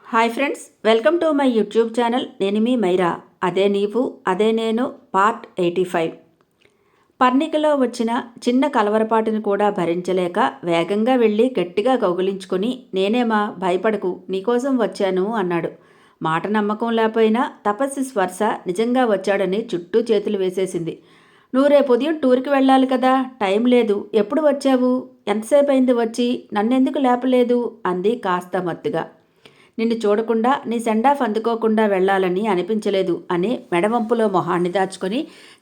Hi friends, welcome to my YouTube channel. నేను మీ మైరా. అదే నీవు అదే నేను పార్ట్ 85. పర్ణికలో వచ్చిన చిన్న కలవరపాటును కూడా భరించలేక వేగంగా వెళ్ళి గట్టిగా కౌగిలించుకొని, నేనేమా భయపడకు, నీకోసం వచ్చాను అన్నాడు. మాట నమ్మకం లేకపోయినా తపస్వి స్పర్శ నిజంగా వచ్చాడని చుట్టూ చేతులు వేసేసింది. నువ్వు రేపు ఉదయం టూర్కి వెళ్ళాలి కదా, టైం లేదు. ఎప్పుడు వచ్చావు? ఎంతసేపు అయింది వచ్చి? నన్నెందుకు లేపలేదు అంది కాస్త మత్తుగా. నిన్ను చూడకుండా నీ సెండాఫ్ అందుకోకుండా వెళ్ళాలని అనిపించలేదు అని మెడవంపులో మొహాన్ని దాచుకొని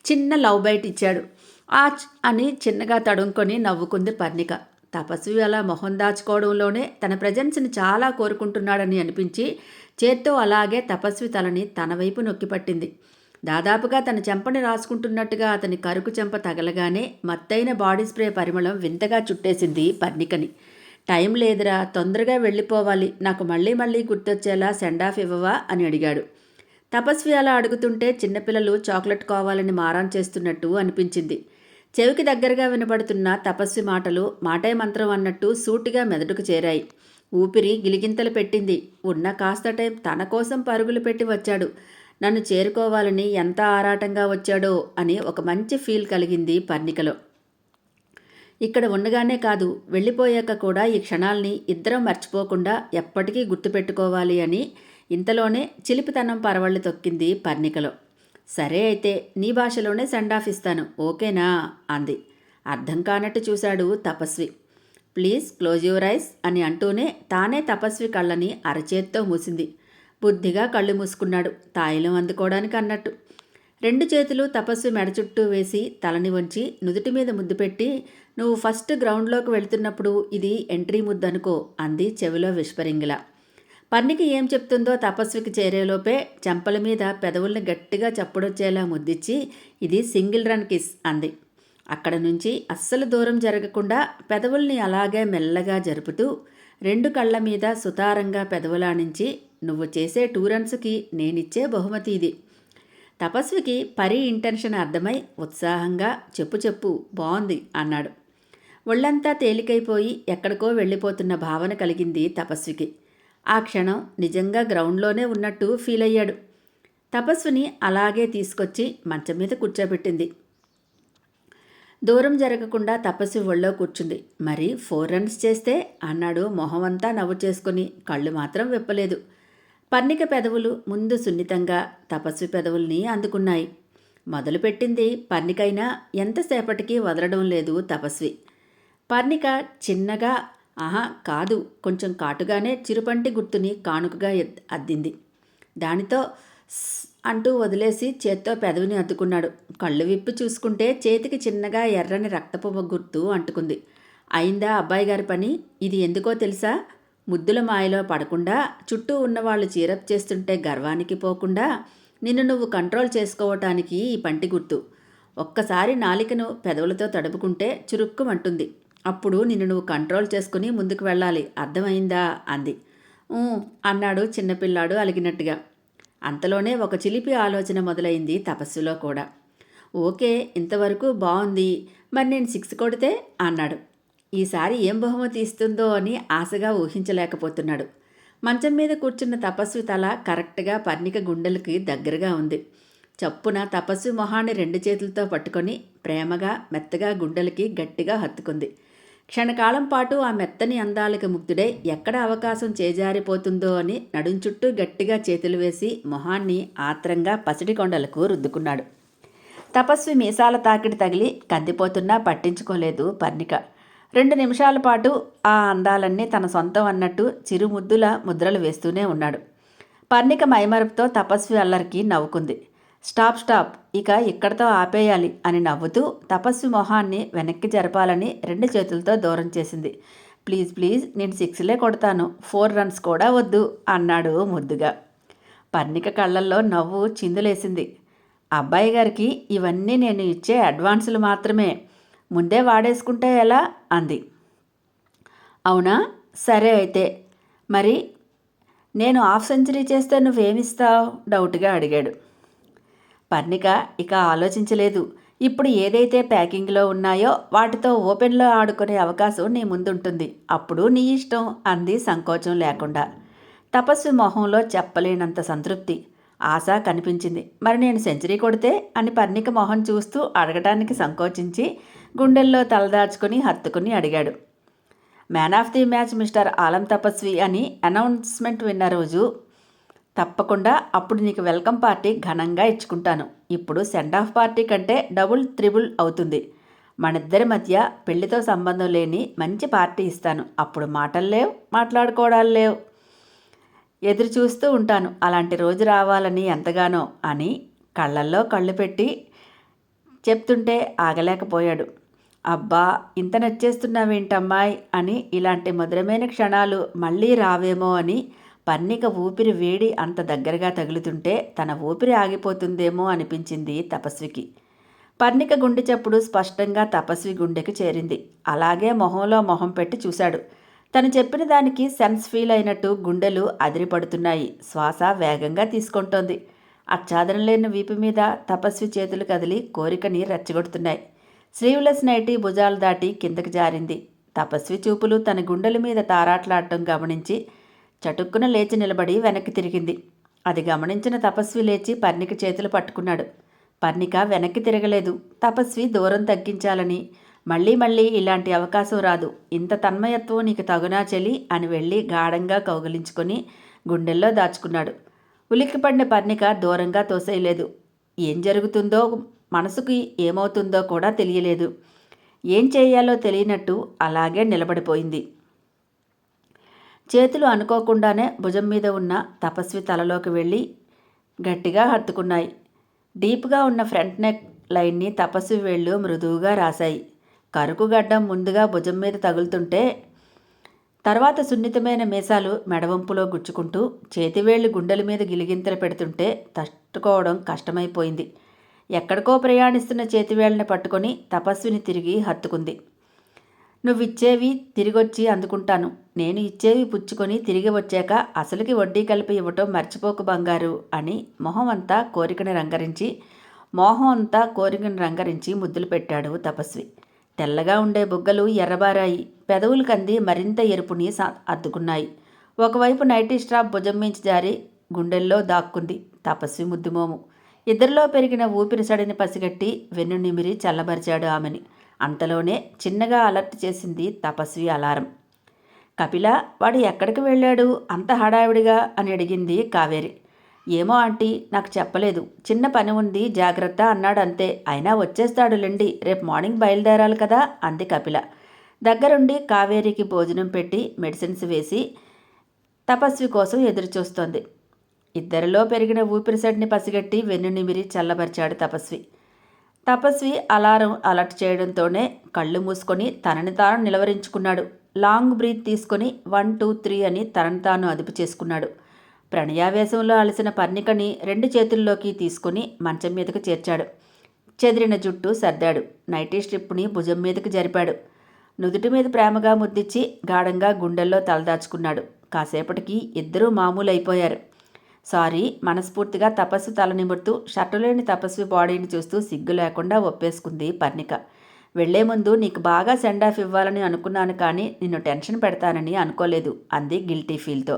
చిన్న లవ్ బైట్ ఇచ్చాడు. ఆచ్ అని చిన్నగా తడుముకొని నవ్వుకుంది పర్ణిక. తపస్వి అలా మొహం దాచుకోవడంలోనే తన ప్రజెన్స్ని చాలా కోరుకుంటున్నాడని అనిపించి చేత్తో అలాగే తపస్వి తలని తన వైపు నొక్కిపట్టింది. దాదాపుగా తన చెంపని రాసుకుంటున్నట్టుగా అతని కరుకు చెంప తగలగానే మత్తైన బాడీ స్ప్రే పరిమళం వింతగా చుట్టేసింది పర్ణికని. టైం లేదురా, తొందరగా వెళ్ళిపోవాలి. నాకు మళ్ళీ మళ్ళీ గుర్తొచ్చేలా సెండాఫ్ ఇవ్వవా అని అడిగాడు. తపస్వి అలా అడుగుతుంటే చిన్నపిల్లలు చాక్లెట్ కావాలని మారాన్ చేస్తున్నట్టు అనిపించింది. చెవికి దగ్గరగా వినపడుతున్న తపస్వి మాటలు మాటే మంత్రం అన్నట్టు సూటిగా మెదడుకు చేరాయి. ఊపిరి గిలిగింతలు పెట్టింది. ఉన్న కాస్త టైం తన కోసం పరుగులు పెట్టి వచ్చాడు. నన్ను చేరుకోవాలని ఎంత ఆరాటంగా వచ్చాడో అని ఒక మంచి ఫీల్ కలిగింది పర్ణికలో. ఇక్కడ ఉండగానే కాదు, వెళ్ళిపోయాక కూడా ఈ క్షణాల్ని ఇద్దరం మర్చిపోకుండా ఎప్పటికీ గుర్తుపెట్టుకోవాలి అని ఇంతలోనే చిలిపితనం పరవళ్ళు తొక్కింది పర్ణికలో. సరే అయితే నీ భాషలోనే సెండాఫ్ ఇస్తాను, ఓకేనా అంది. అర్థం కానట్టు చూశాడు తపస్వి. ప్లీజ్ క్లోజ్ యువర్ ఐస్ అని అంటూనే తానే తపస్వి కళ్ళని అరచేత్తో మూసింది. బుద్ధిగా కళ్ళు మూసుకున్నాడు, తాయిలం అందుకోవడానికి అన్నట్టు. రెండు చేతులు తపస్వి మెడ చుట్టూ వేసి తలని వంచి నుదుటి మీద ముద్దు పెట్టి, నువ్వు ఫస్ట్ గ్రౌండ్లోకి వెళ్తున్నప్పుడు ఇది ఎంట్రీ ముద్దు అనుకో అంది చెవిలో విస్పరింగ్లా. పర్ణిక ఏం చెప్తుందో తపస్వికి చేరేలోపే చెంపల మీద పెదవుల్ని గట్టిగా చప్పుడొచ్చేలా ముద్దిచ్చి, ఇది సింగిల్ రన్ కిస్ అంది. అక్కడ నుంచి అస్సలు దూరం జరగకుండా పెదవుల్ని అలాగే మెల్లగా జరుపుతూ రెండు కళ్ళ మీద సుతారంగా పెదవులానించి, నువ్వు చేసే 2 రన్స్కి నేనిచ్చే బహుమతి ఇది. తపస్వికి పరి ఇంటెన్షన్ అర్థమై ఉత్సాహంగా చెప్పు చెప్పు బాగుంది అన్నాడు. ఒళ్ళంతా తేలికైపోయి ఎక్కడికో వెళ్ళిపోతున్న భావన కలిగింది తపస్వికి. ఆ క్షణం నిజంగా గ్రౌండ్లోనే ఉన్నట్టు ఫీల్ అయ్యాడు. తపస్విని అలాగే తీసుకొచ్చి మంచం మీద కూర్చోబెట్టింది. దూరం జరగకుండా తపస్వి ఒళ్ళో కూర్చుంది. మరి 4 రన్స్ చేస్తే అన్నాడు మొహమంతా నవ్వు చేసుకుని. కళ్ళు మాత్రం విప్పలేదు. పర్ణిక పెదవులు ముందు సున్నితంగా తపస్వి పెదవుల్ని అందుకున్నాయి. మొదలుపెట్టింది పర్ణికైనా ఎంతసేపటికి వదలడం లేదు తపస్వి. పర్ణిక చిన్నగా ఆహా కాదు కొంచెం కాటుగానే చిరుపంటి గుర్తుని కానుకగా అద్దింది. దానితో అంటూ వదిలేసి చేత్తో పెదవిని అద్దుకున్నాడు. కళ్ళు విప్పి చూసుకుంటే చేతికి చిన్నగా ఎర్రని రక్తపు గుర్తు అంటుకుంది. అయిందా అబ్బాయి గారి పని? ఇది ఎందుకో తెలుసా? ముద్దుల మాయలో పడకుండా, చుట్టూ ఉన్నవాళ్ళు చీరప్ చేస్తుంటే గర్వానికి పోకుండా నిన్ను నువ్వు కంట్రోల్ చేసుకోవటానికి ఈ పంటి గుర్తు. ఒక్కసారి నాలికను పెదవులతో తడుపుకుంటే చురుక్కుమంటుంది. అప్పుడు నిన్ను నువ్వు కంట్రోల్ చేసుకుని ముందుకు వెళ్ళాలి, అర్థమైందా అంది. అన్నాడు చిన్నపిల్లాడు అలిగినట్టుగా. అంతలోనే ఒక చిలిపి ఆలోచన మొదలైంది తపస్సులో కూడా. ఓకే, ఇంతవరకు బాగుంది, మరి నేను 6 కొడితే అన్నాడు. ఈసారి ఏం బహుమతి ఇస్తుందో అని ఆశగా ఊహించలేకపోతున్నాడు. మంచం మీద కూర్చున్న తపస్వి తల కరెక్ట్గా పర్ణిక గుండెలకి దగ్గరగా ఉంది. చప్పున తపస్వి మొహాన్ని 2 చేతులతో పట్టుకొని ప్రేమగా మెత్తగా గుండెలకి గట్టిగా హత్తుకుంది. క్షణకాలం పాటు ఆ మెత్తని అందాలకు ముగ్ధుడై ఎక్కడ అవకాశం చేజారిపోతుందో అని నడుం చుట్టూ గట్టిగా చేతులు వేసి మొహాన్ని ఆత్రంగా పసిడి కొండలకు రుద్దుకున్నాడు. తపస్వి మీసాల తాకిడి తగిలి కందిపోతున్నా పట్టించుకోలేదు పర్ణిక. 2 నిమిషాల పాటు ఆ అందాలన్నీ తన సొంతం అన్నట్టు చిరుముద్దుల ముద్రలు వేస్తూనే ఉన్నాడు. పర్ణిక మైమరుపుతో తపస్వి అల్లరికి నవ్వుకుంది. స్టాప్, ఇక ఇక్కడతో ఆపేయాలి అని నవ్వుతూ తపస్వి మొహాన్ని వెనక్కి జరపాలని 2 చేతులతో దూరం చేసింది. ప్లీజ్ నేను 6లే కొడతాను, 4 రన్స్ కూడా వద్దు అన్నాడు ముద్దుగా. పర్ణిక కళ్ళల్లో నవ్వు చిందులేసింది. అబ్బాయి గారికి ఇవన్నీ నేను ఇచ్చే అడ్వాన్సులు మాత్రమే, ముందే వాడేసుకుంటే ఎలా అంది. అవునా, సరే అయితే మరి నేను హాఫ్ సెంచరీ చేస్తే నువ్వేమిస్తావు డౌట్గా అడిగాడు. పర్ణిక ఇక ఆలోచించలేదు. ఇప్పుడు ఏదైతే ప్యాకింగ్లో ఉన్నాయో వాటితో ఓపెన్లో ఆడుకునే అవకాశం నీ ముందుంటుంది, అప్పుడు నీ ఇష్టం అంది సంకోచం లేకుండా. తపస్వి మొహంలో చెప్పలేనంత సంతృప్తి, ఆశ కనిపించింది. మరి నేను సెంచరీ కొడితే అని పర్ణిక మొహం చూస్తూ అడగటానికి సంకోచించి గుండెల్లో తలదాచుకుని హత్తుకుని అడిగాడు. Man of the match mister Alam Tapasvi అని అనౌన్స్మెంట్ విన్న రోజు తప్పకుండా అప్పుడు నీకు వెల్కమ్ పార్టీ ఘనంగా ఇచ్చుకుంటాను. ఇప్పుడు సెండ్ ఆఫ్ పార్టీ కంటే డబుల్ త్రిబుల్ అవుతుంది. మనిద్దరి మధ్య పెళ్లితో సంబంధం లేని మంచి పార్టీ ఇస్తాను. అప్పుడు మాటలు లేవు, మాట్లాడుకోవడాలు లేవు. ఎదురు చూస్తూ ఉంటాను అలాంటి రోజు రావాలని ఎంతగానో అని కళ్ళల్లో కళ్ళు పెట్టి చెప్తుంటే ఆగలేకపోయాడు. అబ్బా, ఇంత నచ్చేస్తున్నావేంటమ్మాయి అని ఇలాంటి మధురమైన క్షణాలు మళ్ళీ రావేమో అని పర్ణిక ఊపిరి వేడి అంత దగ్గరగా తగులుతుంటే తన ఊపిరి ఆగిపోతుందేమో అనిపించింది తపస్వికి. పర్ణిక గుండె చప్పుడు స్పష్టంగా తపస్వి గుండెకి చేరింది. అలాగే మొహంలో మొహం పెట్టి చూశాడు. తను చెప్పిన దానికి సెన్స్ ఫీల్ అయినట్టు గుండెలు అదిరిపడుతున్నాయి. శ్వాస వేగంగా తీసుకుంటోంది. ఆచ్ఛాదన లేని వీపు మీద తపస్వి చేతులు కదిలి కోరికని రెచ్చగొడుతున్నాయి. స్లీవ్లెస్ నైటీ భుజాలు దాటి కిందకి జారింది. తపస్వి చూపులు తన గుండెల మీద తారాట్లాడటం గమనించి చటుక్కున లేచి నిలబడి వెనక్కి తిరిగింది. అది గమనించిన తపస్వి లేచి పర్ణిక చేతులు పట్టుకున్నాడు. పర్ణిక వెనక్కి తిరగలేదు. తపస్వి దూరం తగ్గించాలని, మళ్ళీ మళ్ళీ ఇలాంటి అవకాశం రాదు, ఇంత తన్మయత్వం నీకు తగునా చెలి అని వెళ్ళి గాఢంగా కౌగిలించుకొని గుండెల్లో దాచుకున్నాడు. ఉలిక్కిపడిన పర్ణిక దూరంగా తోసేయలేదు. ఏం జరుగుతుందో, మనసుకి ఏమవుతుందో కూడా తెలియలేదు. ఏం చేయాలో తెలియనట్టు అలాగే నిలబడిపోయింది. చేతులు అనుకోకుండానే భుజం మీద ఉన్న తపస్వి తలలోకి వెళ్ళి గట్టిగా హత్తుకున్నాయి. డీప్గా ఉన్న ఫ్రంట్ నెక్ లైన్ని తపస్వి వేళ్ళు మృదువుగా రాశాయి. కరుకు గడ్డం ముందుగా భుజం మీద తగులుతుంటే తర్వాత సున్నితమైన మీసాలు మెడవంపులో గుచ్చుకుంటూ చేతివేళ్లు గుండెల మీద గిలిగింతలు పెడుతుంటే తట్టుకోవడం కష్టమైపోయింది. ఎక్కడికో ప్రయాణిస్తున్న చేతివేళ్లని పట్టుకొని తపస్విని తిరిగి హత్తుకుంది. నువ్విచ్చేవి తిరిగొచ్చి అందుకుంటాను. నేను ఇచ్చేవి పుచ్చుకొని తిరిగి వచ్చాక అసలుకి వడ్డీ కలిపి ఇవ్వటం మర్చిపోకు బంగారు అని మొహం అంతా కోరికని రంగరించి ముద్దులు పెట్టాడు తపస్వి. తెల్లగా ఉండే బుగ్గలు ఎర్రబారాయి. పెదవులు కంది మరింత ఎరుపుని అద్దుకున్నాయి. ఒకవైపు నైటీ స్ట్రాప్ భుజం మించి జారి గుండెల్లో దాక్కుంది తపస్వి ముద్దుమోము. ఇద్దరిలో పెరిగిన ఊపిరి సడిని పసిగట్టి వెన్ను నిమిరి చల్లబరిచాడు ఆమెని. అంతలోనే చిన్నగా అలర్ట్ చేసింది తపస్వి అలారం. కపిల, వాడు ఎక్కడికి వెళ్ళాడు అంత హడావిడిగా అని అడిగింది కావేరి. ఏమో ఆంటీ, నాకు చెప్పలేదు. చిన్న పని ఉంది, జాగ్రత్త అన్నాడు అంతే. అయినా వచ్చేస్తాడులేండి, రేపు మార్నింగ్ బయలుదేరాలి కదా అంది కపిల. దగ్గరుండి కావేరికి భోజనం పెట్టి మెడిసిన్స్ వేసి తపస్వి కోసం ఎదురుచూస్తోంది. ఇద్దరిలో పెరిగిన ఊపిరిసడిని పసిగట్టి వెన్ను నిమిరి చల్లబరిచాడు తపస్వి. తపస్వి అలారం అలర్ట్ చేయడంతోనే కళ్ళు మూసుకొని తనని తాను నిలవరించుకున్నాడు. లాంగ్ బ్రీత్ తీసుకొని 1, 2, 3 అని తనని తాను అదుపు చేసుకున్నాడు. ప్రణయావేశంలో అలసిన పర్ణికని 2 చేతుల్లోకి తీసుకుని మంచం మీదకు చేర్చాడు. చెదిరిన జుట్టు సర్దాడు. నైటీ స్ట్రిప్ని భుజం మీదకు జరిపాడు. నుదుటి మీద ప్రేమగా ముద్దిచ్చి గాఢంగా గుండెల్లో తలదాచుకున్నాడు. కాసేపటికి ఇద్దరూ మామూలైపోయారు. సారీ మనస్ఫూర్తిగా తపస్సు తల నిమురుతూ షర్టులేని తపస్వి బాడీని చూస్తూ సిగ్గు లేకుండా ఒప్పేసుకుంది పర్ణిక. వెళ్లే ముందు నీకు బాగా సెండ్ ఆఫ్ ఇవ్వాలని అనుకున్నాను, కానీ నిన్ను టెన్షన్ పెడతానని అనుకోలేదు అంది గిల్టీ ఫీల్తో.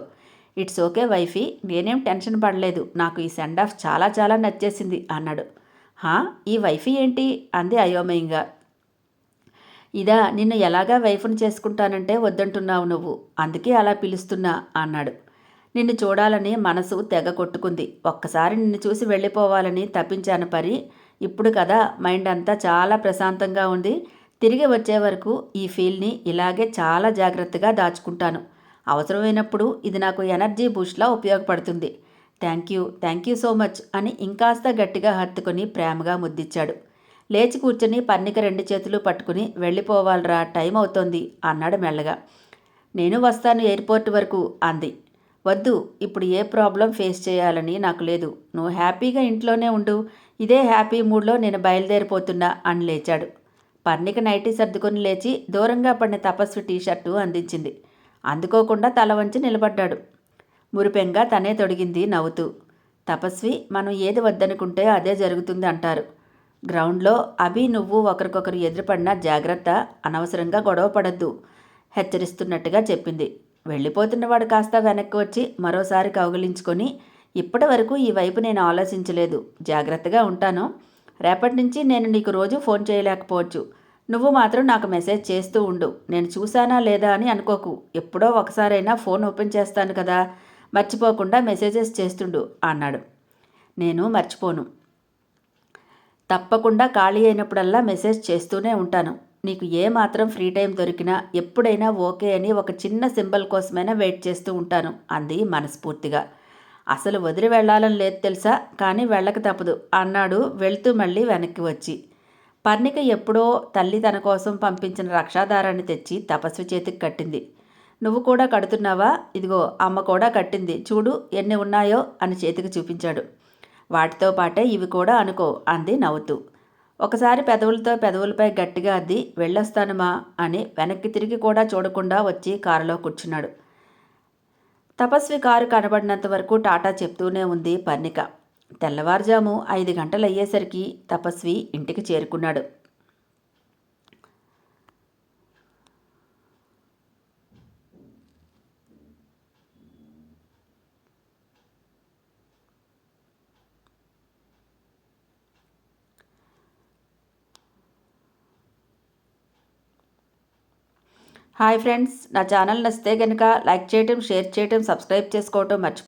ఇట్స్ ఓకే వైఫీ, నేనేం టెన్షన్ పడలేదు. నాకు ఈ సెండ్ ఆఫ్ చాలా చాలా నచ్చేసింది అన్నాడు. హా, ఈ వైఫీ ఏంటి అంది అయోమయంగా. ఇదా, నిన్ను ఎలాగా వైఫ్ను చేసుకుంటానంటే వద్దంటున్నావు నువ్వు, అందుకే అలా పిలుస్తున్నా అన్నాడు. నిన్ను చూడాలని మనసు తెగ కొట్టుకుంది. ఒక్కసారి నిన్ను చూసి వెళ్ళిపోవాలని తప్పించాను పరి. ఇప్పుడు కదా మైండ్ అంతా చాలా ప్రశాంతంగా ఉంది. తిరిగి వచ్చే వరకు ఈ ఫీల్ని ఇలాగే చాలా జాగ్రత్తగా దాచుకుంటాను. అవసరమైనప్పుడు ఇది నాకు ఎనర్జీ బూస్ట్లా ఉపయోగపడుతుంది. థ్యాంక్ యూ సో మచ్ అని ఇంకాస్త గట్టిగా హత్తుకొని ప్రేమగా ముద్దిచ్చాడు. లేచి కూర్చొని పర్ణిక 2 చేతులు పట్టుకుని వెళ్ళిపోవాలరా, టైం అవుతోంది అన్నాడు మెల్లగా. నేను వస్తాను ఎయిర్పోర్ట్ వరకు అంది. వద్దు, ఇప్పుడు ఏ ప్రాబ్లం ఫేస్ చేయాలని నాకు లేదు. నువ్వు హ్యాపీగా ఇంట్లోనే ఉండు. ఇదే హ్యాపీ మూడ్లో నేను బయలుదేరిపోతున్నా అని లేచాడు. పర్ణిక నైటీ సర్దుకొని లేచి దూరంగా పడిన తపస్వి టీషర్టు అందించింది. అందుకోకుండా తల వంచి నిలబడ్డాడు. మురిపెంగా తనే తొడిగింది నవ్వుతూ. తపస్వి, మనం ఏది వద్దనుకుంటే అదే జరుగుతుంది అంటారు. గ్రౌండ్లో అభి నువ్వు ఒకరికొకరు ఎదురుపడినా జాగ్రత్త, అనవసరంగా గొడవ పడద్దు హెచ్చరిస్తున్నట్టుగా చెప్పింది. వెళ్ళిపోతున్నవాడు కాస్త వెనక్కి వచ్చి మరోసారి కౌగిలించుకొని, ఇప్పటి వరకు ఈ వైపు నేను ఆలోచించలేదు. జాగ్రత్తగా ఉంటాను. రేపటి నుంచి నేను నీకు రోజు ఫోన్ చేయలేకపోవచ్చు. నువ్వు మాత్రం నాకు మెసేజ్ చేస్తూ ఉండు. నేను చూశానా లేదా అని అనుకోకు. ఎప్పుడో ఒకసారైనా ఫోన్ ఓపెన్ చేస్తాను కదా, మర్చిపోకుండా మెసేజెస్ చేస్తుండు అన్నాడు. నేను మర్చిపోను. తప్పకుండా ఖాళీ అయినప్పుడల్లా మెసేజ్ చేస్తూనే ఉంటాను. నీకు ఏ మాత్రం ఫ్రీ టైం దొరికినా ఎప్పుడైనా ఓకే అని ఒక చిన్న సింబల్ కోసమైనా వెయిట్ చేస్తూ ఉంటాను అంది మనస్ఫూర్తిగా. అసలు వదిలి వెళ్ళాలని లేదు తెలుసా, కానీ వెళ్ళక తప్పదు అన్నాడు వెళ్తూ మళ్ళీ వెనక్కి వచ్చి. పర్ణిక ఎప్పుడో తల్లి తన కోసం పంపించిన రక్షాదారాన్ని తెచ్చి తపస్వి చేతికి కట్టింది. నువ్వు కూడా కడుతున్నావా? ఇదిగో అమ్మ కూడా కట్టింది చూడు ఎన్ని ఉన్నాయో అని చేతికి చూపించాడు. వాటితో పాటే ఇవి కూడా అనుకో అంది నవ్వుతూ. ఒకసారి పెదవులతో పెదవులపై గట్టిగా అద్ది వెళ్ళొస్తానుమా అని వెనక్కి తిరిగి కూడా చూడకుండా వచ్చి కారులో కూర్చున్నాడు. తపస్వి కారు కనబడినంత వరకు టాటా చెప్తూనే ఉంది పర్ణిక. తెల్లవారుజాము 5 గంటలయ్యేసరికి తపస్వి ఇంటికి చేరుకున్నాడు. హాయ్ ఫ్రెండ్స్, నా ఛానల్ నచ్చితే కనుక లైక్ చేయటం, షేర్ చేయటం, సబ్స్క్రైబ్ చేసుకోవటం మర్చిపోకండి.